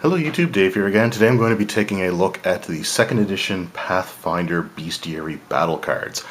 Hello YouTube, Dave here again. Today I'm going to be taking a look at the 2nd edition Pathfinder Bestiary battle cards.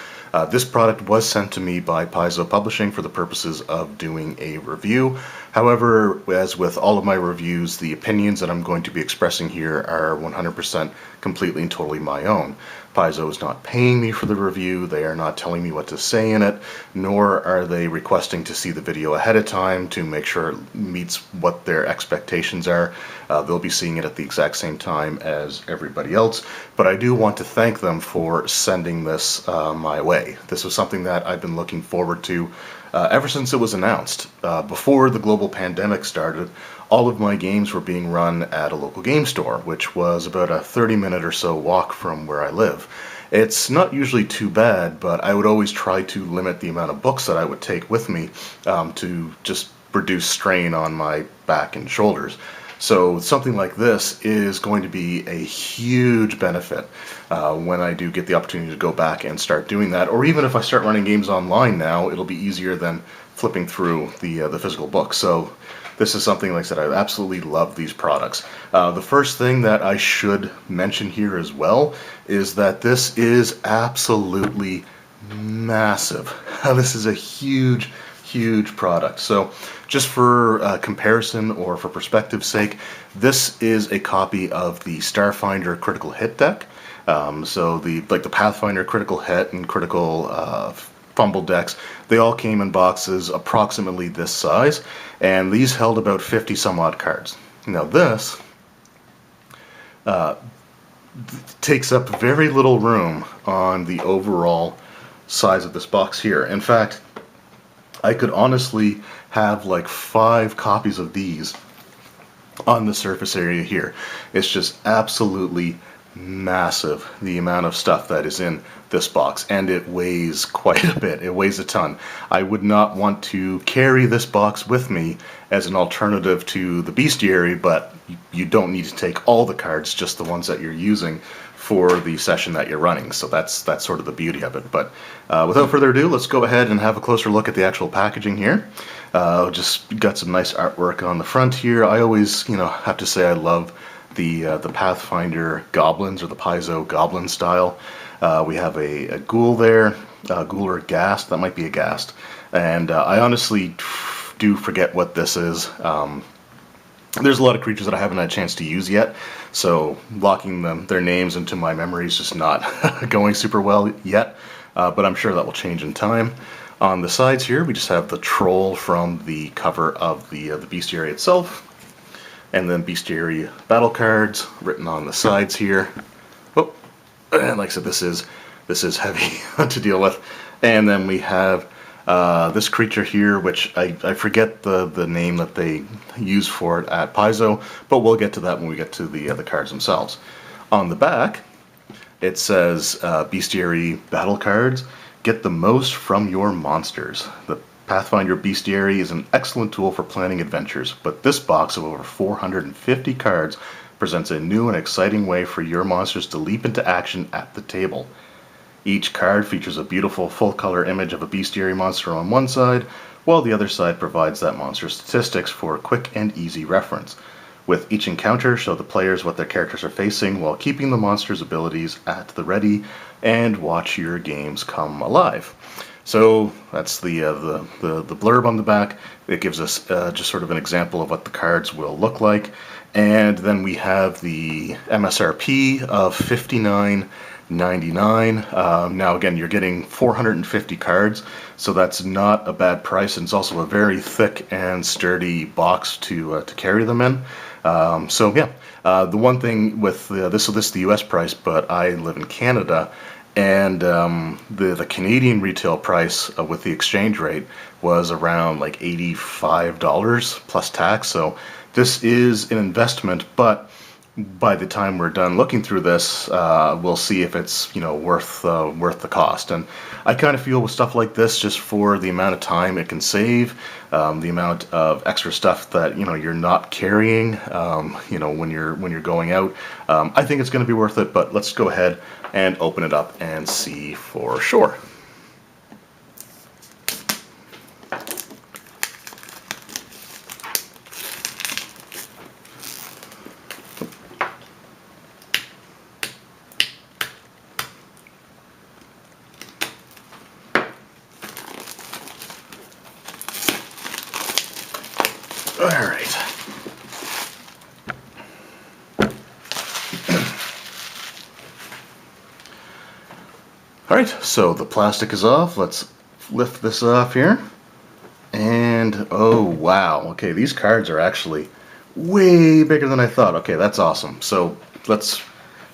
This product was sent to me by Paizo Publishing for the purposes of doing a review. However, as with all of my reviews, the opinions that I'm going to be expressing here are 100% completely and totally my own. Paizo is not paying me for the review, they are not telling me what to say in it, nor are they requesting to see the video ahead of time to make sure it meets what their expectations are. They'll be seeing it at the exact same time as everybody else, but I do want to thank them for sending this my way. This was something that I've been looking forward to ever since it was announced. Before the global pandemic started, all of my games were being run at a local game store, which was about a 30-minute or so walk from where I live. It's not usually too bad, but I would always try to limit the amount of books that I would take with me to just reduce strain on my back and shoulders. So something like this is going to be a huge benefit when I do get the opportunity to go back and start doing that. Or even if I start running games online now, it'll be easier than flipping through the physical book. So this is something, like I said, I absolutely love these products. The first thing that I should mention here as well is that this is absolutely massive. This is a huge product. So just for comparison or for perspective's sake, this is a copy of the Starfinder Critical Hit deck. So the Pathfinder Critical Hit and Critical Fumble decks, they all came in boxes approximately this size, and these held about 50 some odd cards. Now this takes up very little room on the overall size of this box here. In fact, I could honestly have like 5 copies of these on the surface area here. It's just absolutely massive, the amount of stuff that is in this box, and it weighs quite a bit. It weighs a ton. I would not want to carry this box with me as an alternative to the Bestiary, but you don't need to take all the cards, just the ones that you're using for the session that you're running. So that's sort of the beauty of it. But without further ado, let's go ahead and have a closer look at the actual packaging here. Just got some nice artwork on the front here. I always, have to say I love the Pathfinder goblins, or the Paizo goblin style. We have a ghoul there, ghoul or ghast. That might be a ghast. And I honestly do forget what this is. There's a lot of creatures that I haven't had a chance to use yet, so locking their names into my memory is just not going super well yet, but I'm sure that will change in time. On the sides here, we just have the troll from the cover of the Bestiary itself, and then Bestiary battle cards written on the sides here. Oh, and like I said, this is heavy to deal with. And then we have this creature here, which I forget the name that they use for it at Paizo, but we'll get to that when we get to the cards themselves. On the back, it says Bestiary battle cards. Get the most from your monsters. The Pathfinder Bestiary is an excellent tool for planning adventures, but this box of over 450 cards presents a new and exciting way for your monsters to leap into action at the table. Each card features a beautiful full-color image of a Bestiary monster on one side, while the other side provides that monster's statistics for a quick and easy reference. With each encounter, show the players what their characters are facing while keeping the monster's abilities at the ready, and watch your games come alive. So that's the blurb on the back. It gives us just sort of an example of what the cards will look like, and then we have the MSRP of $59.99. Now again, you're getting 450 cards, so that's not a bad price, and it's also a very thick and sturdy box to carry them in. So yeah, the one thing with this is the US price, but I live in Canada, and the Canadian retail price with the exchange rate was around like $85 plus tax. So this is an investment, but by the time we're done looking through this, we'll see if it's worth the cost. And I kind of feel with stuff like this, just for the amount of time it can save, the amount of extra stuff that you're not carrying, when you're going out, I think it's going to be worth it. But let's go ahead and open it up and see for sure. Alright. Alright, so the plastic is off. Let's lift this off here. And, oh wow, okay, these cards are actually way bigger than I thought. Okay, that's awesome. So let's,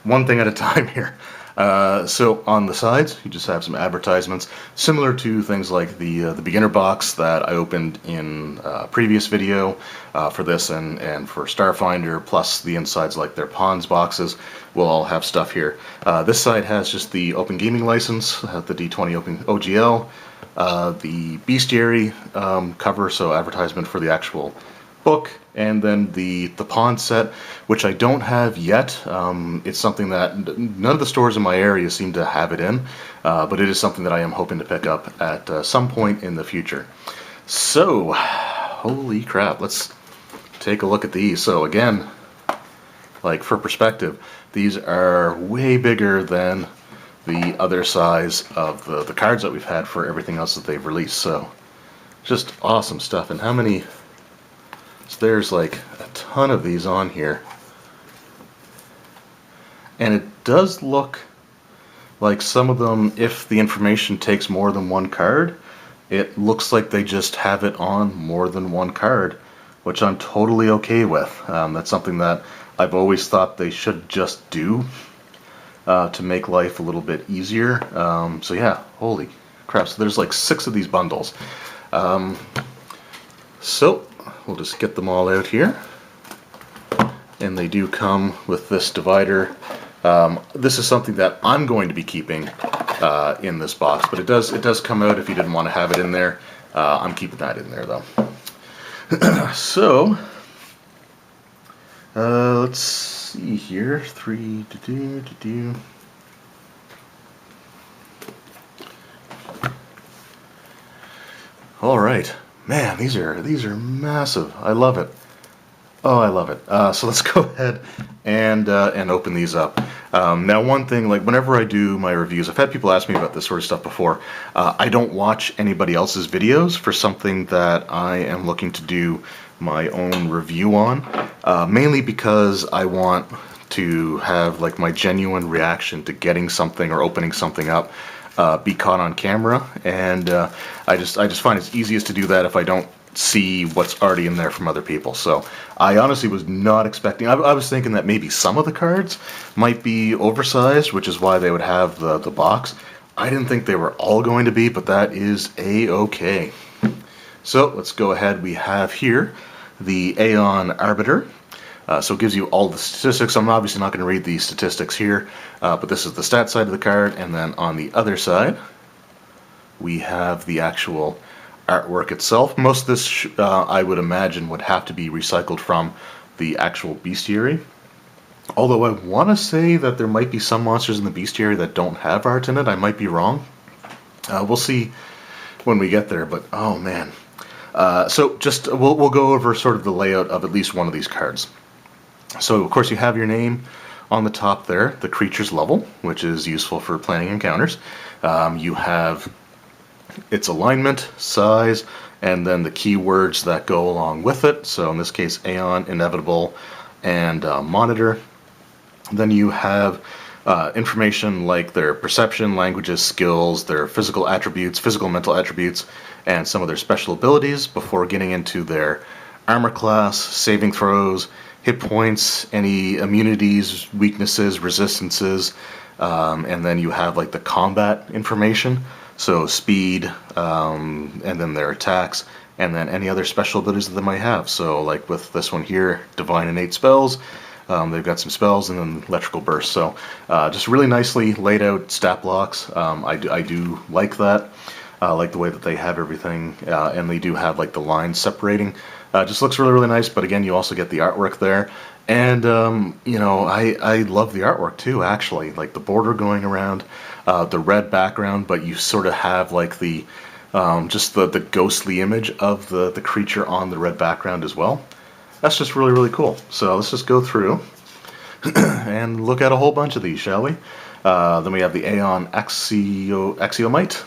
one thing at a time here. So on the sides, you just have some advertisements, similar to things like the beginner box that I opened in a previous video for this and for Starfinder, plus the insides like their Pawns boxes will all have stuff here. This side has just the Open Gaming License, the D20 Open OGL, the Bestiary cover, so advertisement for the actual book, and then the pawn set, which I don't have yet. It's something that none of the stores in my area seem to have it in, but it is something that I am hoping to pick up at some point in the future. So, holy crap, let's take a look at these. So again, like for perspective, these are way bigger than the other size of the cards that we've had for everything else that they've released. So, just awesome stuff. And how many... So there's like a ton of these on here, and it does look like some of them, if the information takes more than one card, it looks like they just have it on more than one card, which I'm totally okay with. That's something that I've always thought they should just do to make life a little bit easier. So yeah, holy crap, so there's like 6 of these bundles. So we'll just get them all out here, and they do come with this divider. This is something that I'm going to be keeping in this box, but it does come out if you didn't want to have it in there. I'm keeping that in there though. So let's see here. 3 to do. All right. Man, these are massive. I love it. Oh, I love it. So let's go ahead and open these up. Now, one thing, like whenever I do my reviews, I've had people ask me about this sort of stuff before. I don't watch anybody else's videos for something that I am looking to do my own review on, mainly because I want to have like my genuine reaction to getting something or opening something up be caught on camera, and I just find it's easiest to do that if I don't see what's already in there from other people. So I honestly was not expecting, I was thinking that maybe some of the cards might be oversized, which is why they would have the box. I didn't think they were all going to be, but that is a-okay. So let's go ahead. We have here the Aon Arbiter. So it gives you all the statistics. I'm obviously not going to read the statistics here, but this is the stat side of the card, and then on the other side we have the actual artwork itself. Most of this I would imagine would have to be recycled from the actual bestiary, although I want to say that there might be some monsters in the bestiary that don't have art in it. I might be wrong. We'll see when we get there, but oh man. So just we'll go over sort of the layout of at least one of these cards. So of course you have your name on the top there, the creature's level, which is useful for planning encounters. You have its alignment, size, and then the keywords that go along with it. So in this case, Aeon, Inevitable, and Monitor. Then you have information like their perception, languages, skills, their physical attributes, physical and mental attributes, and some of their special abilities before getting into their armor class, saving throws, hit points, any immunities, weaknesses, resistances, and then you have like the combat information, so speed, and then their attacks, and then any other special abilities that they might have. So like with this one here, Divine Innate Spells, they've got some spells and then electrical burst. So just really nicely laid out stat blocks. I do like that. Like the way that they have everything, and they do have like the lines separating. Just looks really, really nice, but again, you also get the artwork there. And, you know, I love the artwork too, actually. Like the border going around, the red background, but you sort of have like the, just the ghostly image of the creature on the red background as well. That's just really, really cool. So let's just go through and look at a whole bunch of these, shall we? Then we have the Aeon Axiomite.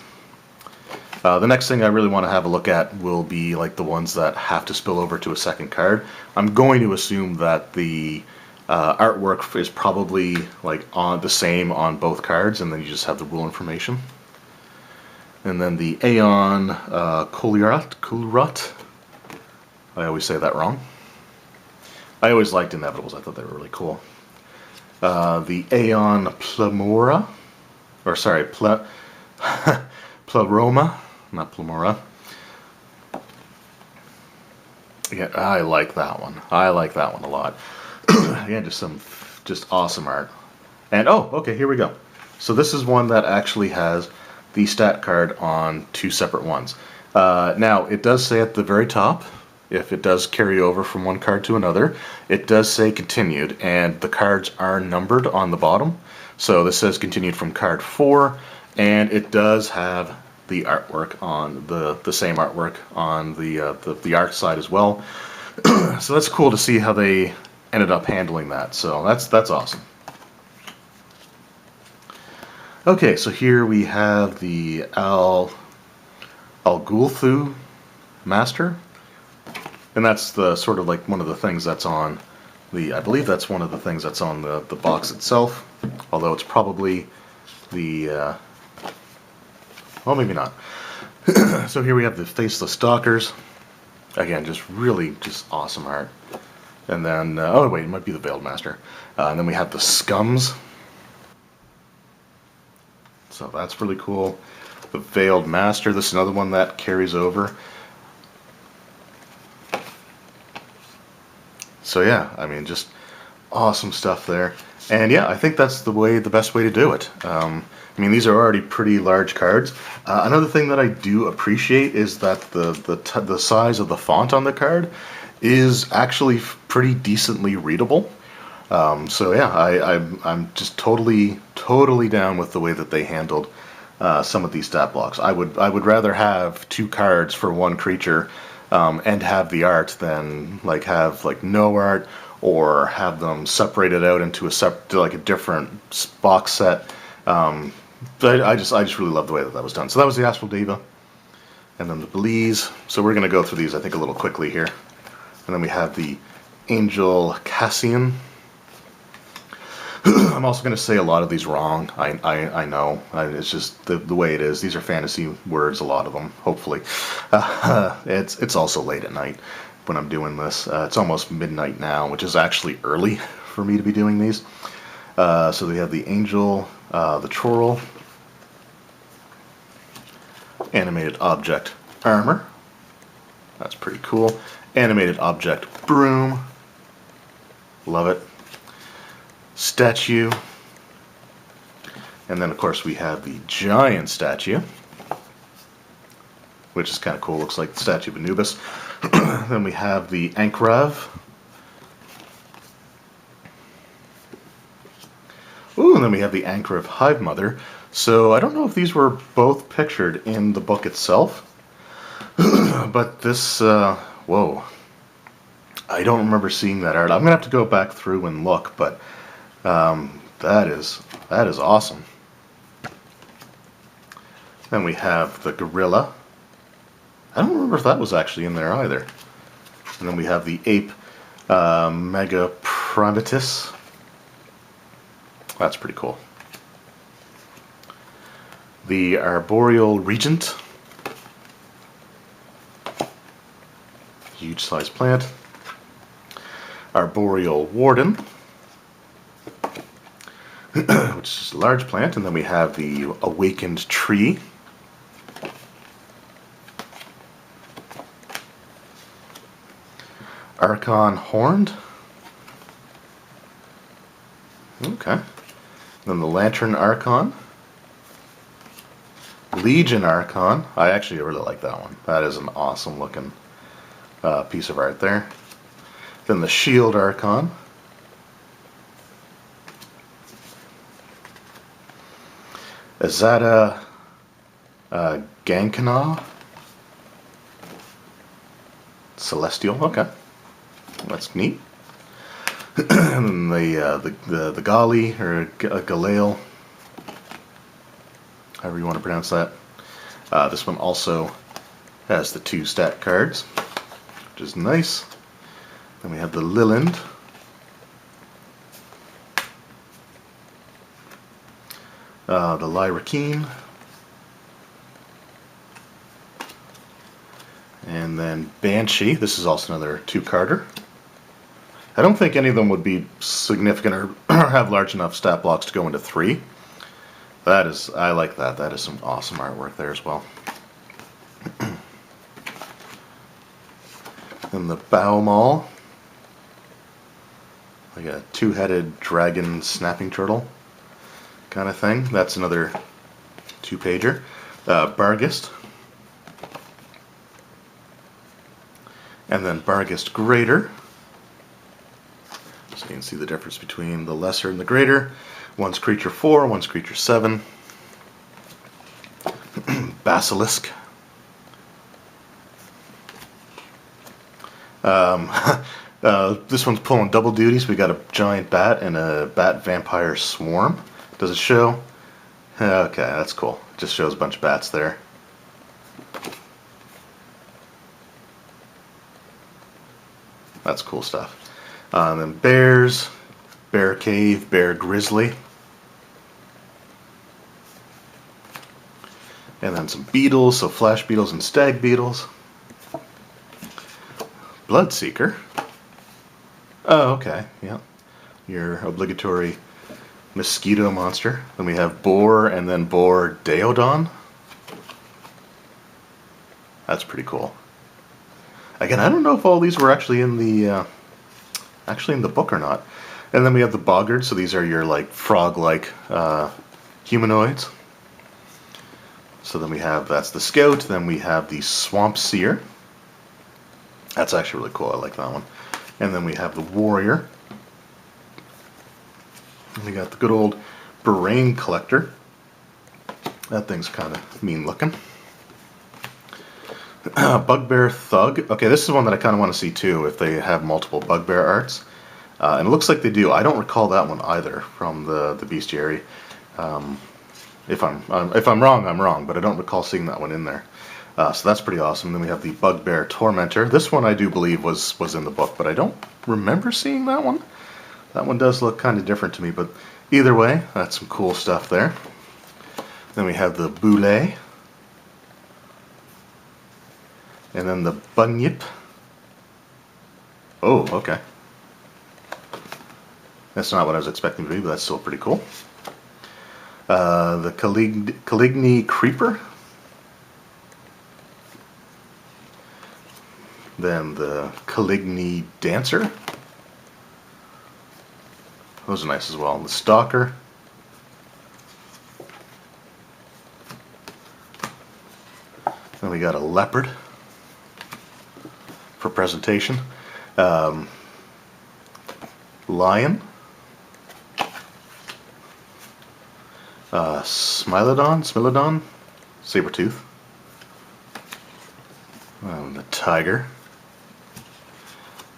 The next thing I really want to have a look at will be like the ones that have to spill over to a second card. I'm going to assume that the artwork is probably like on the same on both cards, and then you just have the rule information. And then the Aon Kulrat. I always say that wrong. I always liked Inevitables. I thought they were really cool. The Aon Plamora, or sorry, Plaroma, not Plamora. Yeah, I like that one. I like that one a lot. Again, just awesome art. And oh, okay, here we go. So this is one that actually has the stat card on two separate ones. Now, it does say at the very top, if it does carry over from one card to another, it does say continued, and the cards are numbered on the bottom. So this says continued from card 4, and it does have the artwork on the same artwork on the art side as well. So that's cool to see how they ended up handling that. So that's awesome. Okay, so here we have the Algulthu Master, and that's the sort of like one of the things that's on the, I believe that's one of the things that's on the box itself, although it's probably the, well, maybe not. So here we have the Faceless Stalkers. Again, just really just awesome art. And then, oh wait, it might be the Veiled Master. And then we have the Scums. So that's really cool. The Veiled Master, this is another one that carries over. So yeah, I mean, just awesome stuff there. And yeah, I think that's the best way to do it. I mean, these are already pretty large cards. Another thing that I do appreciate is that the size of the font on the card is actually pretty decently readable. So yeah, I'm just totally down with the way that they handled some of these stat blocks. I would rather have two cards for one creature and have the art than like have like no art, or have them separated out into a different box set. I just really love the way that was done. So that was the Astral Diva, and then the Belize. So we're going to go through these, I think, a little quickly here. And then we have the Angel Cassian. I'm also going to say a lot of these wrong. I know. It's just the way it is. These are fantasy words, a lot of them, hopefully. It's also late at night when I'm doing this. It's almost midnight now, which is actually early for me to be doing these. So we have the Angel, the Chorrel, Animated Object Armor. That's pretty cool. Animated Object Broom. Love it. Statue. And then, of course, we have the Giant Statue, which is kind of cool. Looks like the Statue of Anubis. Then we have the Ankrav. Ooh, and then we have the Ankrav Hive Mother. So I don't know if these were both pictured in the book itself, but this, whoa. I don't remember seeing that art. I'm going to have to go back through and look, but that is awesome. Then we have the Gorilla. I don't remember if that was actually in there either. And then we have the Ape Mega Primatus. That's pretty cool. The Arboreal Regent. Huge size plant. Arboreal Warden, which is a large plant. And then we have the Awakened Tree. Archon Horned. Okay. Then the Lantern Archon. Legion Archon. I actually really like that one. That is an awesome looking piece of art there. Then the Shield Archon. Azada Gankana. Celestial. Okay. That's neat. And then the Gali, or Galale, however you want to pronounce that. This one also has the 2 stat cards, which is nice. Then we have the Liland. The Lyrakeen. And then Banshee. This is also another 2-carder. I don't think any of them would be significant or have large enough stat blocks to go into 3. That is, I like that. That is some awesome artwork there as well. And the Bow Maul. Like a 2-headed dragon snapping turtle kind of thing. That's another 2-pager. Barghest. And then Barghest Greater. So you can see the difference between the lesser and the greater. One's creature 4, one's creature 7. Basilisk. This one's pulling double duties. We got a giant bat and a bat vampire swarm. Does it show? Okay, that's cool. It just shows a bunch of bats there. That's cool stuff. And then bears, bear cave, bear grizzly. And then some beetles, so flash beetles and stag beetles. Bloodseeker. Oh, okay, yeah. Your obligatory mosquito monster. Then we have boar and then boar Deodon. That's pretty cool. Again, I don't know if all these were actually in the book or not. And then we have the Boggart, so these are your like frog-like humanoids. So then we have, that's the Scout, then we have the Swamp Seer. That's actually really cool, I like that one. And then we have the Warrior. And we got the good old Barain Collector. That thing's kind of mean looking. Bugbear Thug. Okay, this is one that I kind of want to see too, if they have multiple Bugbear arts. And it looks like they do. I don't recall that one either from the Bestiary. If I'm wrong, I'm wrong, but I don't recall seeing that one in there. So that's pretty awesome. Then we have the Bugbear Tormentor. This one I do believe was in the book, but I don't remember seeing that one. That one does look kind of different to me, but either way, that's some cool stuff there. Then we have the Boule. And then the Bunyip. Oh, okay. That's not what I was expecting to be, but that's still pretty cool. The Caligny Creeper. Then the Caligny Dancer. Those are nice as well. The Stalker. Then we got a Leopard for presentation. Lion. Smilodon, Sabertooth. The Tiger.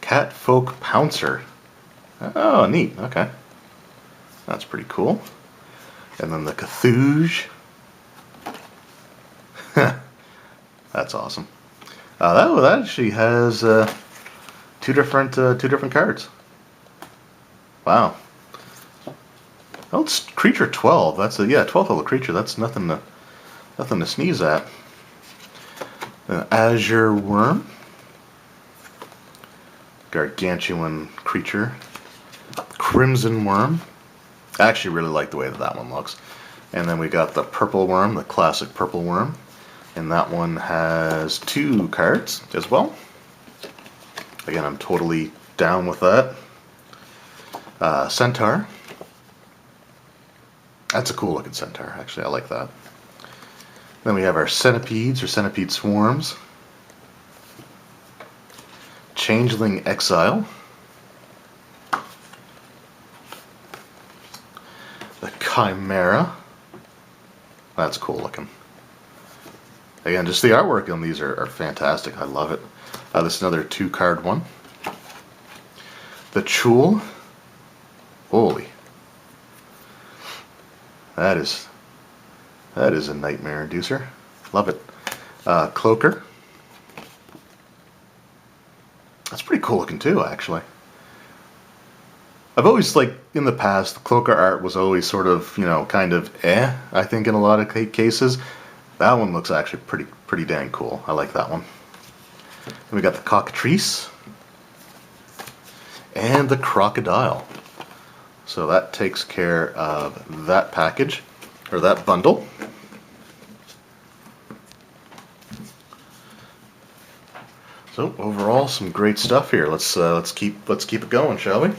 Catfolk Pouncer. Oh, neat. Okay. That's pretty cool. And then the Cthulhu. That's awesome. That actually has two different cards. Wow. Oh, it's creature 12. That's a 12th level creature. That's nothing to sneeze at. Azure Worm. Gargantuan creature. Crimson Worm. I actually really like the way that one looks. And then we got the Purple Worm, the classic Purple Worm. And that one has 2 cards as well. Again, I'm totally down with that. Centaur. That's a cool looking centaur, actually. I like that. Then we have our centipedes, or centipede swarms. Changeling Exile. The Chimera. That's cool looking. Again, just the artwork on these are fantastic. I love it. This is another 2-card one. The Chul. Holy. That is a nightmare inducer. Love it. Cloaker. That's pretty cool looking too, actually. I've always, like, in the past, the Cloaker art was always sort of, you know, kind of I think in a lot of cases. That one looks actually pretty dang cool. I like that one. And we got the Cockatrice. And the Crocodile. So that takes care of that package, or that bundle. So overall, some great stuff here. Let's keep it going, shall we?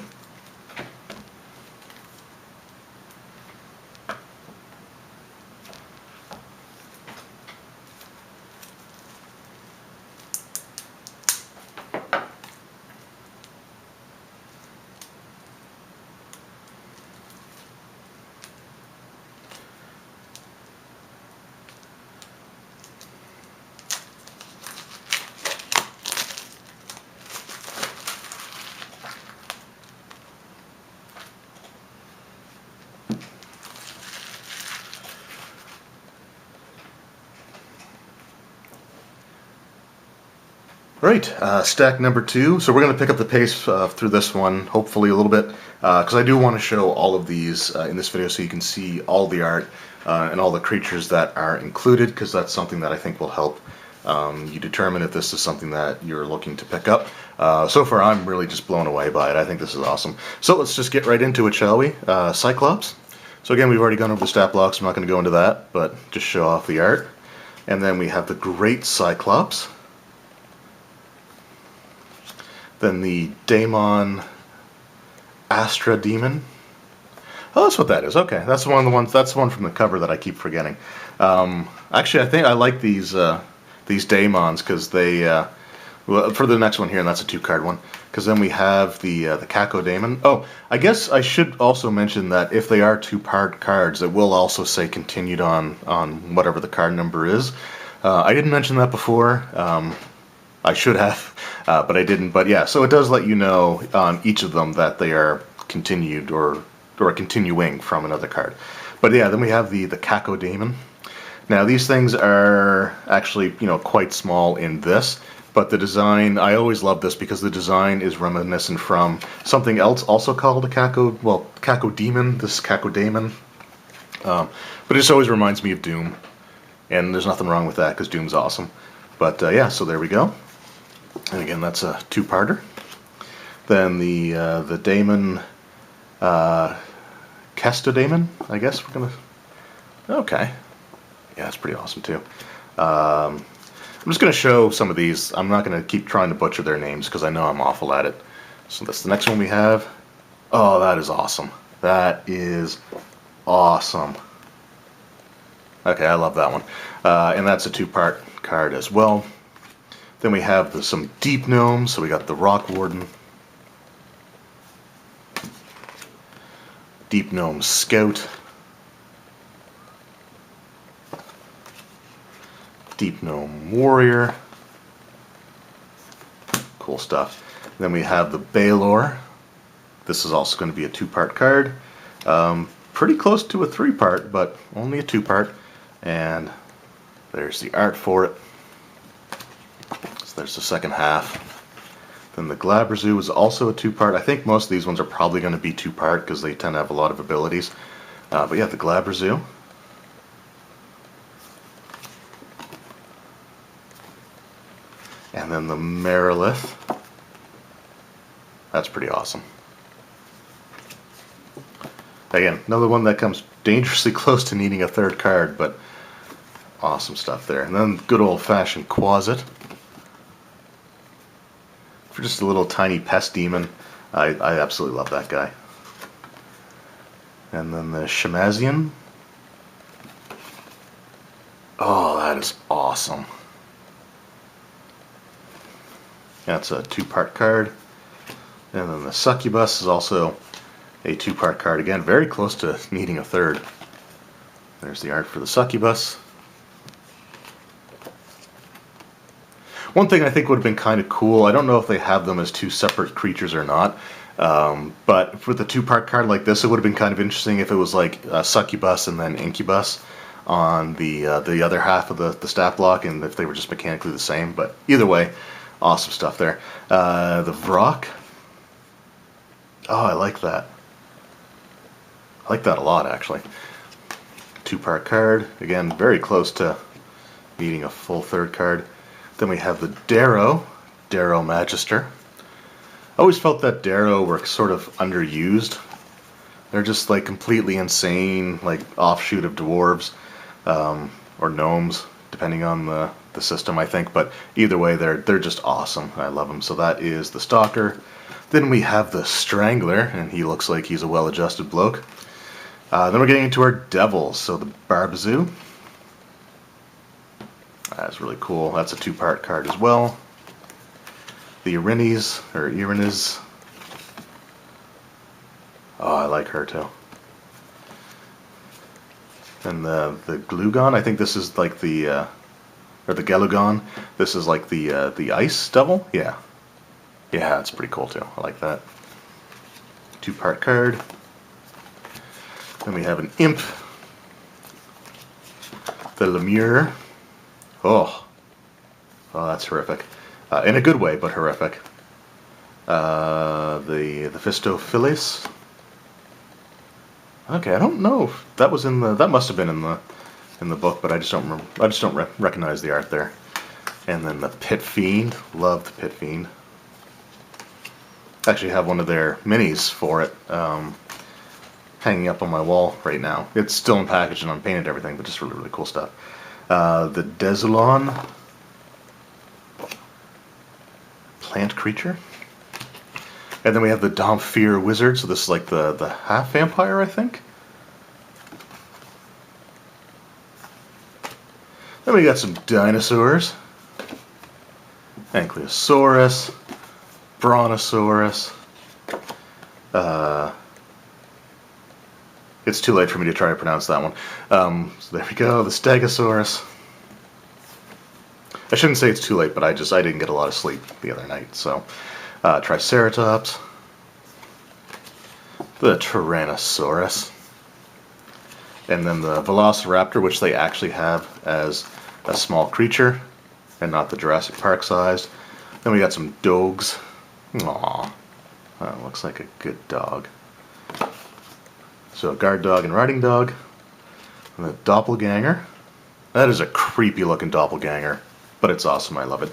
Right, stack number 2. So we're going to pick up the pace through this one, hopefully a little bit, because I do want to show all of these in this video so you can see all the art and all the creatures that are included, because that's something that I think will help you determine if this is something that you're looking to pick up. So far I'm really just blown away by it. I think this is awesome. So let's just get right into it, shall we? Cyclops. So again, we've already gone over the stat blocks. I'm not going to go into that, but just show off the art. And then we have the Great Cyclops. Then the Daemon Astra Demon. Oh, that's what that is. Okay, that's one of the ones. That's the one from the cover that I keep forgetting. Actually, I think I like these Daemons because they. Well, for the next one here, and that's a 2-card one. Because then we have the Caco Daemon. Oh, I guess I should also mention that if they are 2-part cards, it will also say continued on whatever the card number is. I didn't mention that before. I should have, but I didn't. But yeah, so it does let you know on each of them that they are continued or continuing from another card. But yeah, then we have the Caco Daemon. Now these things are actually, you know, quite small in this, but the design, I always love this because the design is reminiscent from something else also called a Caco Demon. This is Caco Daemon. But it just always reminds me of Doom, and there's nothing wrong with that because Doom's awesome. But yeah, so there we go. And again, that's a 2-parter. Then the Daemon, Castodaemon, I guess we're gonna. Okay, yeah, that's pretty awesome too. I'm just gonna show some of these. I'm not gonna keep trying to butcher their names because I know I'm awful at it. So that's the next one we have. Oh, that is awesome. That is awesome. Okay, I love that one. And that's a 2-part card as well. Then we have some deep gnomes. So we got the Rock Warden, Deep Gnome Scout, Deep Gnome Warrior. Cool stuff. Then we have the Baelor. This is also going to be a 2-part card. Pretty close to a 3-part, but only a 2-part. And there's the art for it. So there's the second half. Then the Glabrezu is also a 2-part. I think most of these ones are probably going to be 2-part because they tend to have a lot of abilities. But yeah, the Glabrezu. And then the Merilith. That's pretty awesome. Again, another one that comes dangerously close to needing a 3rd card, but awesome stuff there. And then good old-fashioned Quasit. For just a little tiny pest demon. I absolutely love that guy. And then the Shemazian. Oh, that is awesome. That's a 2-part card. And then the Succubus is also a 2-part card. Again, very close to needing a 3rd. There's the art for the Succubus. One thing I think would have been kind of cool, I don't know if they have them as 2 separate creatures or not, but with a 2-part card like this, it would have been kind of interesting if it was like Succubus and then Incubus on the other half of the stat block, and if they were just mechanically the same. But either way, awesome stuff there. The Vrock. Oh, I like that. I like that a lot, actually. 2-part card. Again, very close to needing a full 3rd card. Then we have the Darrow Magister. I always felt that Darrow were sort of underused. They're just like completely insane, like offshoot of dwarves or gnomes, depending on the system, I think. But either way, they're just awesome. I love them. So that is the Stalker. Then we have the Strangler, and he looks like he's a well-adjusted bloke. Then we're getting into our Devils. So the Barbazoo. That's really cool. That's a 2-part card as well. The Irinis, or Irinis. Oh, I like her too. And the Glugon, I think this is like the, or the Gelugon. This is like the Ice Devil? Yeah. Yeah, that's pretty cool too. I like that. 2-part card. Then we have an Imp. The Lemure. Oh, that's horrific. In a good way, but horrific. The Phistophilis. Okay, I don't know if that was in the. That must have been in the book, but I just don't remember. I just don't recognize the art there. And then the Pit Fiend. Love the Pit Fiend. I actually have one of their minis for it, hanging up on my wall right now. It's still in package and unpainted everything, but just really, really cool stuff. The Desolon. Plant creature. And then we have the Domphir Wizard, so this is like the half vampire, I think. Then we got some dinosaurs. Ankylosaurus, Brontosaurus. It's too late for me to try to pronounce that one. So there we go, the Stegosaurus. I shouldn't say it's too late, but I didn't get a lot of sleep the other night, so... Triceratops, the Tyrannosaurus, and then the Velociraptor, which they actually have as a small creature, and not the Jurassic Park sized. Then we got some dogs. Aww, that looks like a good dog. So a guard dog and riding dog, and the Doppelganger. That is a creepy looking doppelganger, but it's awesome, I love it.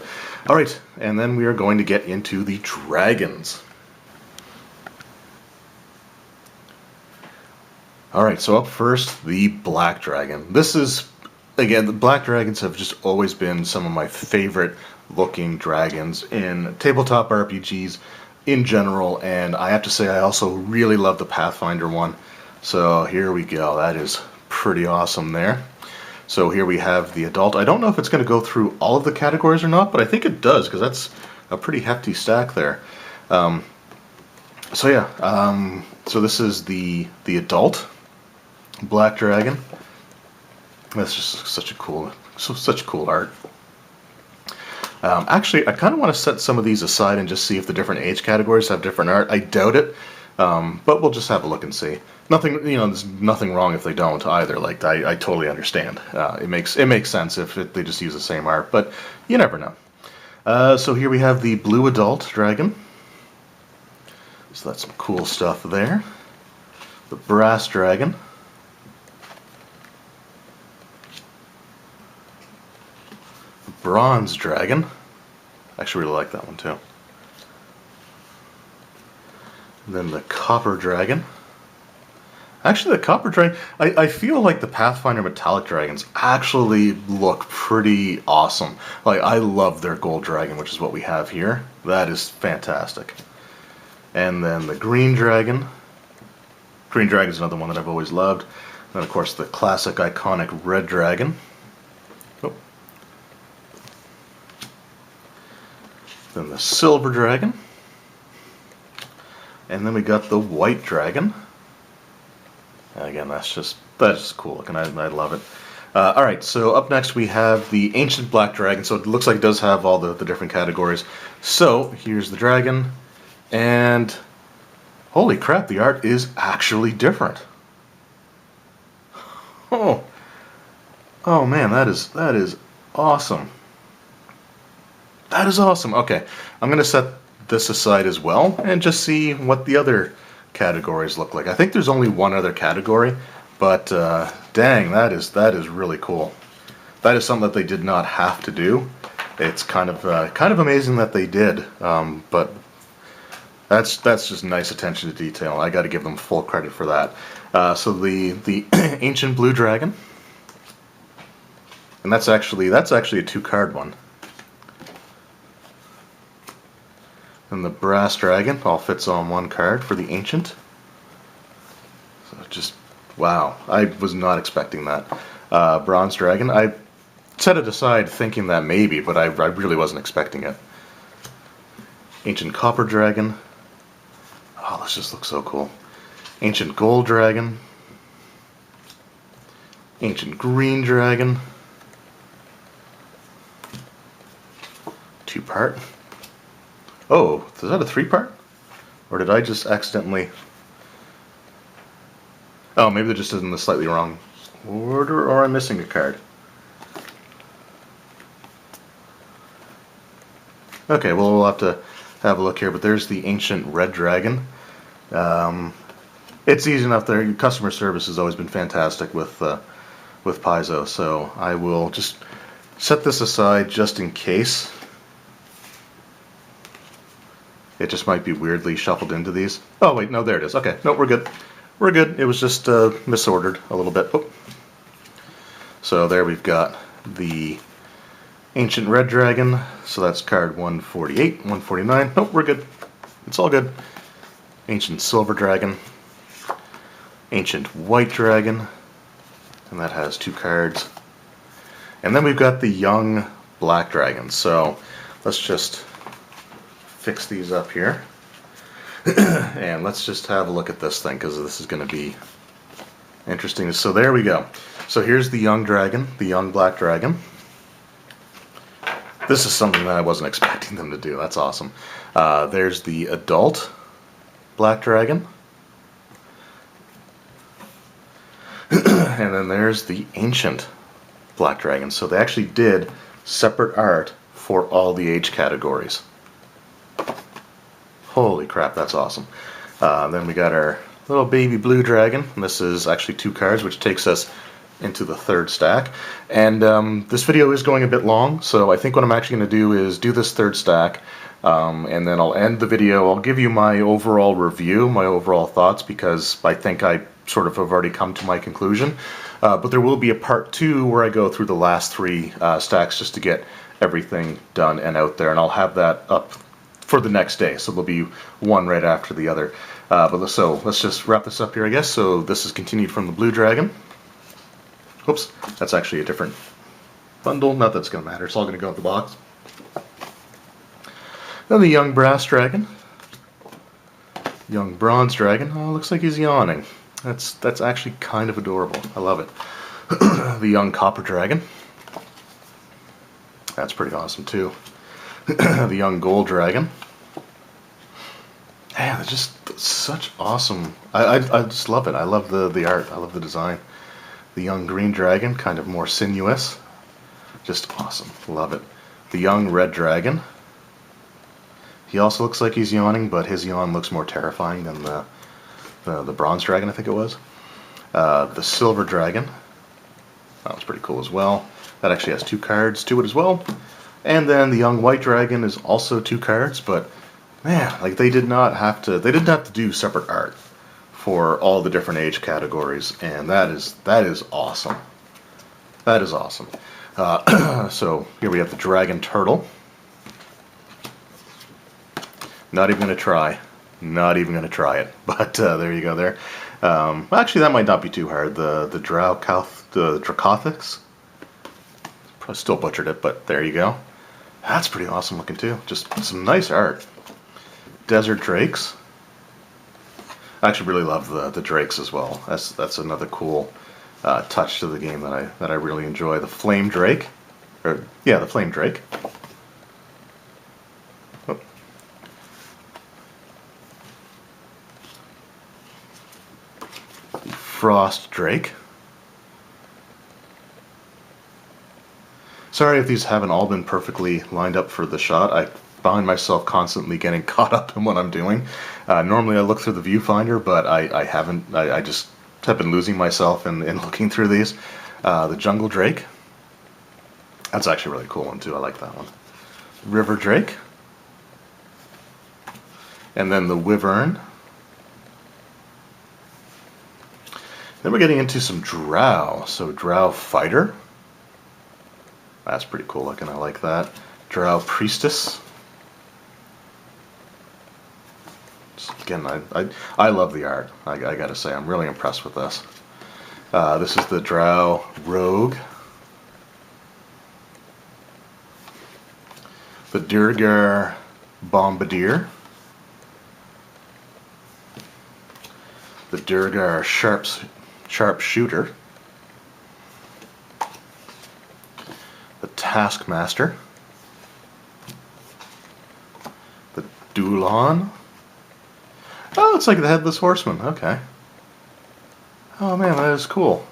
Alright, and then we are going to get into the dragons. Alright, so up first, the Black Dragon. This is, again, the Black Dragons have just always been some of my favorite looking dragons in tabletop RPGs in general, and I have to say I also really love the Pathfinder one. So here we go, that is pretty awesome there. So here we have the adult. I don't know if it's going to go through all of the categories or not, but I think it does, because that's a pretty hefty stack there. So yeah, so this is the adult Black Dragon. That's just such cool art. Actually, I kind of want to set some of these aside and just see if the different age categories have different art. I doubt it, but we'll just have a look and see. Nothing, there's nothing wrong if they don't either. Like I totally understand. It makes sense if they just use the same art, but you never know. So here we have the blue adult dragon. So that's some cool stuff there. The brass dragon. The bronze dragon. I actually really like that one too. And then the copper dragon. Actually, the copper dragon, I feel like the Pathfinder metallic dragons actually look pretty awesome. Like, I love their gold dragon, which is what we have here. That is fantastic. And then the green dragon. Green dragon is another one that I've always loved. And of course, the classic iconic red dragon. Oh. Then the silver dragon. And then we got the white dragon. Again, that's just cool looking. I love it. Alright, so up next we have the Ancient Black Dragon. So it looks like it does have all the different categories. So here's the dragon. And holy crap, the art is actually different. Oh, Oh man, that is awesome. That is awesome. Okay, I'm gonna set this aside as well and just see what the other categories look like. I think there's only one other category, but dang, that is really cool. That is something that they did not have to do. It's kind of amazing that they did, but that's just nice attention to detail. I got to give them full credit for that. So the ancient blue dragon, and that's actually a 2-card one. And the brass dragon all fits on 1 card for the ancient. So just wow, I was not expecting that. Bronze dragon, I set it aside thinking that maybe, but I really wasn't expecting it. Ancient copper dragon. Oh, this just looks so cool. Ancient gold dragon. Ancient green dragon. 2-part. Oh, is that a 3-part? Or did I just accidentally... Oh, maybe they're just in the slightly wrong order, or I'm missing a card. Okay, well, we'll have to have a look here, but there's the ancient red dragon. It's easy enough there. Customer service has always been fantastic with Paizo, so I will just set this aside just in case. It just might be weirdly shuffled into these. Oh wait, no, there it is. Okay, no, we're good. We're good. It was just misordered a little bit. Oh. So there we've got the ancient red dragon. So that's card 148, 149. Nope, we're good. It's all good. Ancient silver dragon. Ancient white dragon. And that has 2 cards. And then we've got the young black dragon. So let's just fix these up here. And let's just have a look at this thing, because this is going to be interesting. So there we go. So here's the young dragon, the young black dragon. This is something that I wasn't expecting them to do. That's awesome. There's the adult black dragon. And then there's the ancient black dragon. So they actually did separate art for all the age categories. Holy crap, that's awesome. Then we got our little baby blue dragon. And this is actually 2 cards, which takes us into the 3rd stack. And this video is going a bit long, so I think what I'm actually going to do is do this 3rd stack, and then I'll end the video. I'll give you my overall review, my overall thoughts, because I think I sort of have already come to my conclusion. But there will be a part 2 where I go through the last 3 stacks just to get everything done and out there, and I'll have that up for the next day, so there'll be one right after the other. So let's just wrap this up here, I guess. So this is continued from the blue dragon. Oops, that's actually a different bundle. Not that it's going to matter. It's all going to go in the box. Then the young brass dragon. Young bronze dragon. Oh, looks like he's yawning. That's actually kind of adorable. I love it. The young copper dragon. That's pretty awesome too. The young gold dragon. Man, they're just such awesome. I just love it. I love the art. I love the design. The young green dragon, kind of more sinuous. Just awesome. Love it. The young red dragon. He also looks like he's yawning, but his yawn looks more terrifying than the bronze dragon, I think it was. The silver dragon. That was pretty cool as well. That actually has 2 cards to it as well. And then the young white dragon is also 2 cards, but man, like they didn't have to do separate art for all the different age categories, and that is awesome. That is awesome. So here we have the dragon turtle. Not even going to try. Not even going to try it. But there you go there. Actually, that might not be too hard. The Dracothics. Probably still butchered it, but there you go. That's pretty awesome looking too. Just some nice art. Desert drakes. I actually really love the drakes as well. That's another cool touch to the game that I really enjoy. The flame drake. The flame drake. Oh. Frost drake. Sorry if these haven't all been perfectly lined up for the shot. I find myself constantly getting caught up in what I'm doing. Normally I look through the viewfinder, but I haven't. I just have been losing myself in looking through these. The Jungle Drake. That's actually a really cool one too. I like that one. River Drake. And then the Wyvern. Then we're getting into some Drow. So Drow Fighter. That's pretty cool looking. I like that. Drow Priestess. Again, I love the art. I gotta say, I'm really impressed with this. This is the Drow Rogue. The Durgar Bombardier. The Durgar Sharpshooter. The Taskmaster. The Dulon. Oh, it's like the Headless Horseman. Okay. Oh man, that is cool.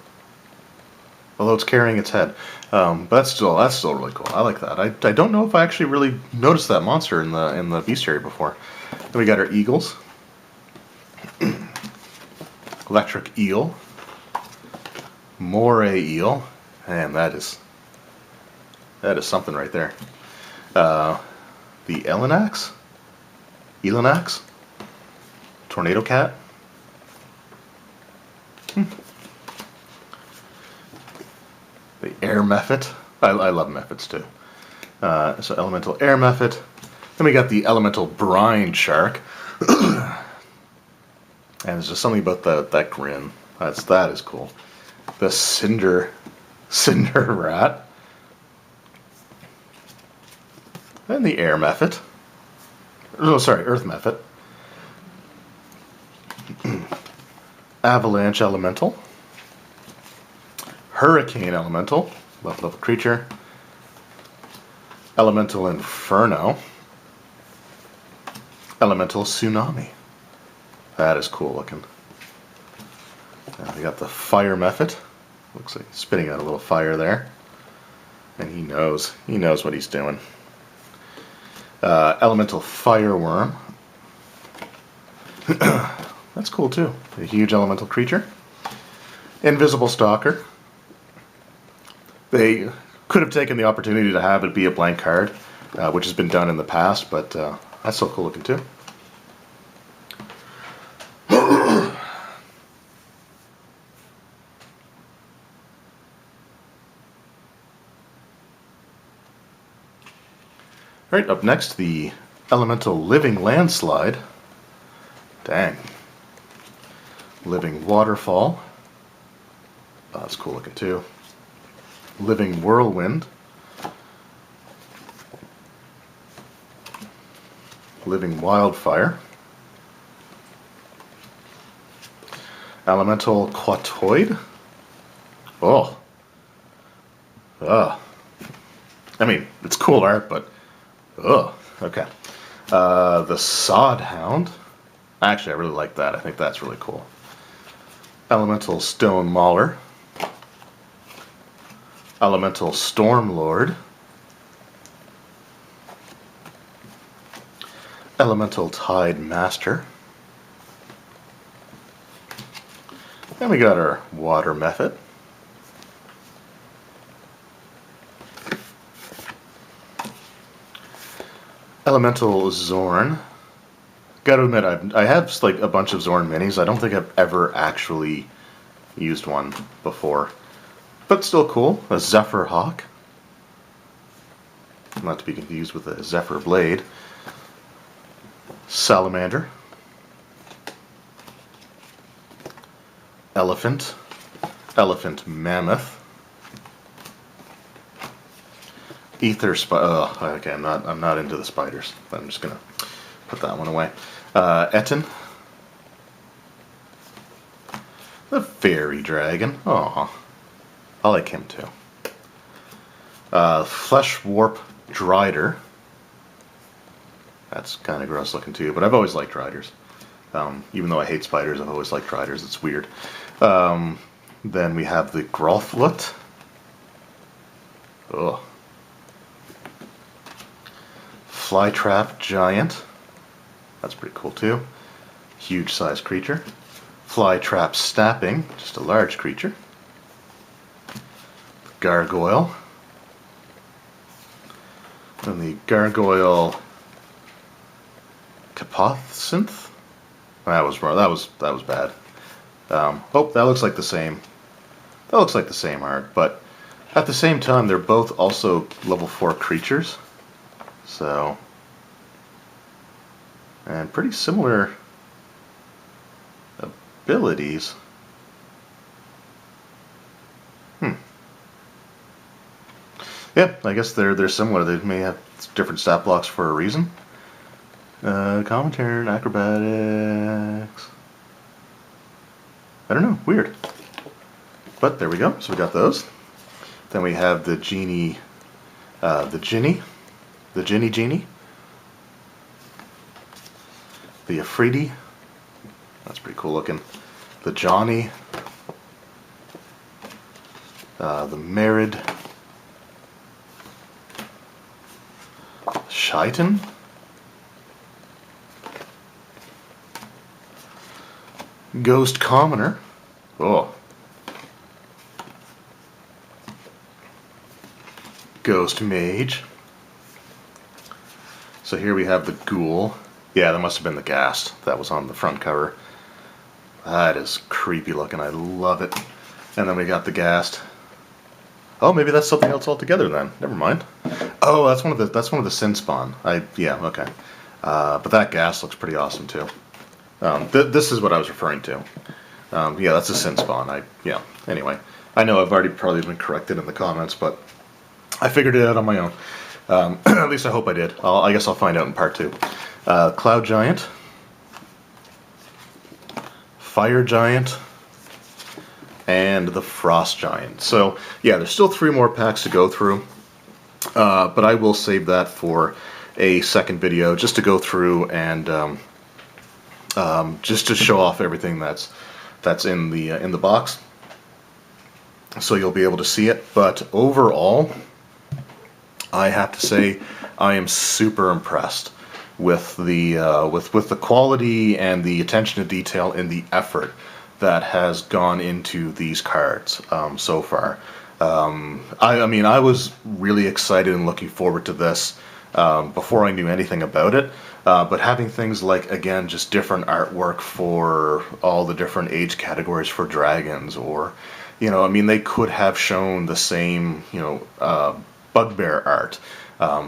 Although it's carrying its head. But that's still really cool. I like that. I don't know if I actually really noticed that monster in the bestiary before. Then we got our eagles. Electric eel. Moray eel. Man, that is something right there. The Elanax? Elanax? Tornado cat. The air mephit. I love mephids too. So elemental air mephit. Then we got the elemental brine shark. And there's just something about that grin. That is cool. The cinder rat. And the air mephit. Oh, sorry, earth mephit. Avalanche elemental. Hurricane elemental. Level creature. Elemental inferno. Elemental tsunami. That is cool looking. We got the fire mephit. Looks like he's spitting out a little fire there. And he knows what he's doing. Elemental fireworm. That's cool too. A huge elemental creature. Invisible Stalker. They could have taken the opportunity to have it be a blank card, which has been done in the past, but that's so cool looking too. Alright, up next, the Elemental Living Landslide. Dang. Living Waterfall. Oh, that's cool looking too. Living Whirlwind. Living Wildfire. Elemental Quatoid. Oh. I mean, it's cool art, but okay. The Sod Hound. Actually, I really like that. I think that's really cool. Elemental Stone Mauler. Elemental Stormlord. Elemental Tide Master. And we got our Water Mephit. Elemental Zorn. Gotta admit, I have like a bunch of Zorn minis. I don't think I've ever actually used one before. But still cool. A Zephyr Hawk. Not to be confused with a Zephyr Blade. Salamander. Elephant. Elephant Mammoth. Ether okay, I'm not into the spiders. I'm just gonna put that one away. Etten. The Fairy Dragon. Aw. I like him too. Flesh Warp Drider. That's kind of gross looking too, but I've always liked Driders. Even though I hate spiders, I've always liked Driders. It's weird. Then we have the Grolflut. Ugh. Flytrap Giant. That's pretty cool too. Huge size creature. Flytrap Snapping, just a large creature. Gargoyle. And the Gargoyle Capothynth. That was wrong. That was bad. Oh, that looks like the same. That looks like the same art, but at the same time, they're both also level 4 creatures. So, and pretty similar abilities. Yeah, I guess they're similar. They may have different stat blocks for a reason. Commentary and acrobatics. I don't know. Weird. But there we go. So we got those. Then we have the Genie, the Genie, Genie. The Afridi. That's pretty cool looking. The Johnny. The Merid. Shaitan. Ghost Commoner. Oh. Ghost Mage. So here we have the Ghoul. Yeah, that must have been the Ghast that was on the front cover. That is creepy looking. I love it. And then we got the Ghast. Oh, maybe that's something else altogether then. Never mind. Oh, that's one of the Sin Spawn. Yeah, okay. But that Ghast looks pretty awesome too. This is what I was referring to. Yeah, that's a Sin Spawn. Yeah. Anyway, I know I've already probably been corrected in the comments, but I figured it out on my own. At least I hope I did. I guess I'll find out in part 2. Cloud Giant, Fire Giant, and the Frost Giant. So yeah, there's still 3 more packs to go through, but I will save that for a second video just to go through and just to show off everything that's in the box, so you'll be able to see it. But overall, I have to say I am super impressed with the with the quality and the attention to detail and the effort that has gone into these cards so far. I mean, I was really excited and looking forward to this before I knew anything about it. But having things like, again, just different artwork for all the different age categories for dragons, or, you know, I mean, they could have shown the same, you know, Bugbear art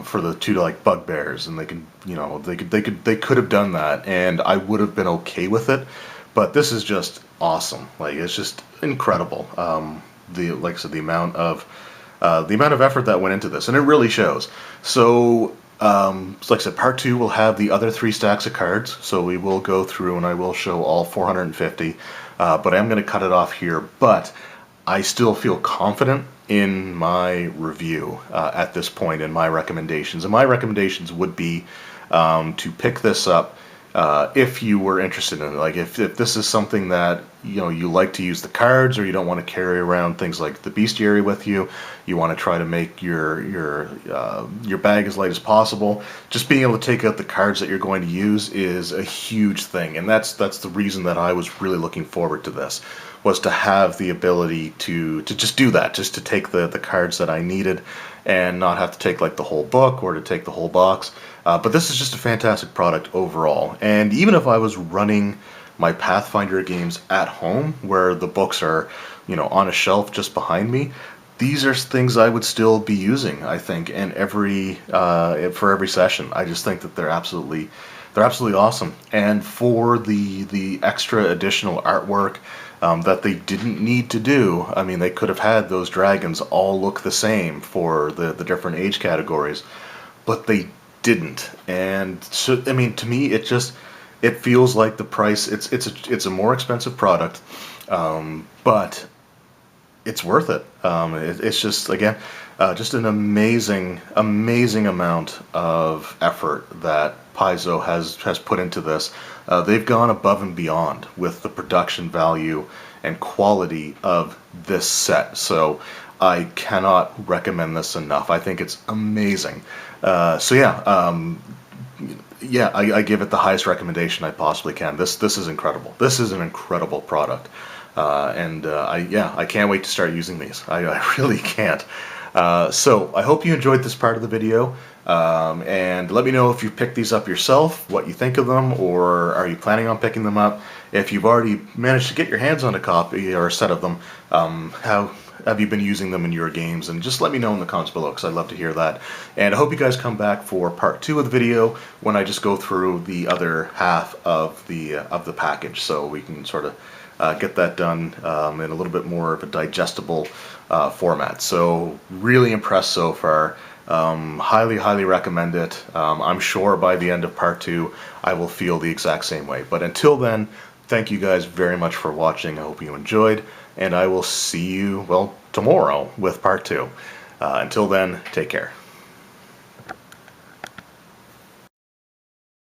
for the 2 like bugbears, and they could, you know, they could have done that, and I would have been okay with it. But this is just awesome. Like, it's just incredible. Like I said, the amount of effort that went into this, and it really shows. So, like I said, part 2 will have the other 3 stacks of cards. So we will go through and I will show all 450. But I am going to cut it off here. But I still feel confident in my review at this point, in my recommendations. And my recommendations would be to pick this up if you were interested in it. Like, if this is something that, you know, you like to use the cards, or you don't want to carry around things like the Bestiary with you, you want to try to make your bag as light as possible, just being able to take out the cards that you're going to use is a huge thing. And that's the reason that I was really looking forward to this, was to have the ability to just do that, just to take the cards that I needed and not have to take like the whole book or to take the whole box. But this is just a fantastic product overall. And even if I was running my Pathfinder games at home, where the books are, you know, on a shelf just behind me, these are things I would still be using, I think, in for every session. I just think that they're absolutely awesome. And for the extra additional artwork that they didn't need to do, I mean, they could have had those dragons all look the same for the different age categories, but they didn't. And so, I mean, to me, it feels like the price, it's a more expensive product, but it's worth it. It's just, again, just an amazing amount of effort that Paizo has put into this. They've gone above and beyond with the production value and quality of this set. So I cannot recommend this enough. I think it's amazing. So yeah, yeah, I give it the highest recommendation I possibly can. This is incredible. This is an incredible product, I can't wait to start using these. I really can't. So I hope you enjoyed this part of the video, and let me know if you picked these up yourself, what you think of them, or are you planning on picking them up? If you've already managed to get your hands on a copy or a set of them, how have you been using them in your games? And just let me know in the comments below, because I'd love to hear that. And I hope you guys come back for part 2 of the video, when I just go through the other half of the package, so we can sort of get that done in a little bit more of a digestible format. So really impressed so far. Highly recommend it. I'm sure by the end of part 2 I will feel the exact same way. But until then, thank you guys very much for watching. I hope you enjoyed, and I will see you, well, tomorrow with part 2. Until then, take care.